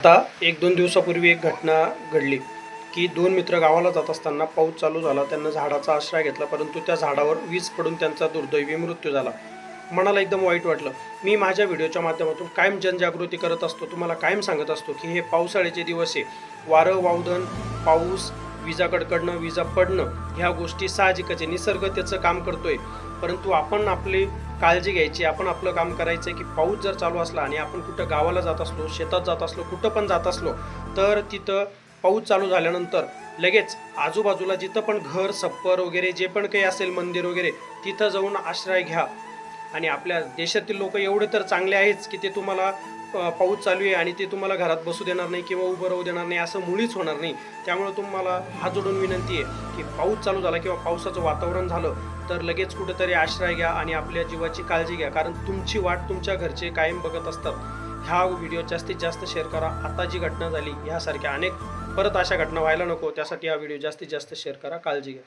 आता एक दोन दिवसापूर्वी एक घटना घडली की दोन मित्र गावाला जात असताना पाऊस चालू झाला. त्यांना झाडाचा आश्रय घेतला, परंतु त्या झाडावर वीज पडून त्यांचा दुर्दैवी मृत्यू झाला. मनाला एकदम वाईट वाटलं. मी माझ्या व्हिडिओच्या माध्यमातून कायम जनजागृती करत असतो, तुम्हाला कायम सांगत असतो की हे पावसाळ्याचे दिवस आहे. वारं वावदन, पाऊस, विजा कडकडणं, विजा पडणं ह्या गोष्टी साहजिकच आहे. निसर्ग त्याचं काम करतोय, परंतु आपण आपली काळजी घ्यायची, आपण आपलं काम करायचं आहे. की पाऊस जर चालू असला आणि आपण कुठं गावाला जात असलो, शेतात जात असलो, कुठं पण जात असलो, तर तिथं पाऊस चालू झाल्यानंतर लगेच आजूबाजूला जिथं पण घर छप्पर वगैरे जे पण काही असेल, मंदिर वगैरे, तिथं जाऊन आश्रय घ्या. आणि आपल्या देशातील लोक एवढे तर चांगले आहेच की ते तुम्हाला पाऊस चालू आहे आणि ते तुम्हाला घरात बसू देणार नाही किंवा उभं राहू देणार नाही, असं मुळीच होणार नाही. त्यामुळे तुम्हाला हात जोडून विनंती आहे की पाऊस चालू झाला किंवा पावसाचं वातावरण झालं तर लगेच कुठेतरी आश्रय घ्या आणि आपल्या जीवाची काळजी घ्या, कारण तुमची वाट तुमच्या घरचे कायम बघत असतात. हा व्हिडिओ जास्तीत जास्त शेअर करा. आता जी घटना झाली ह्यासारख्या अनेक परत अशा घटना व्हायला नको, त्यासाठी हा व्हिडिओ जास्तीत जास्त शेअर करा. काळजी घ्या.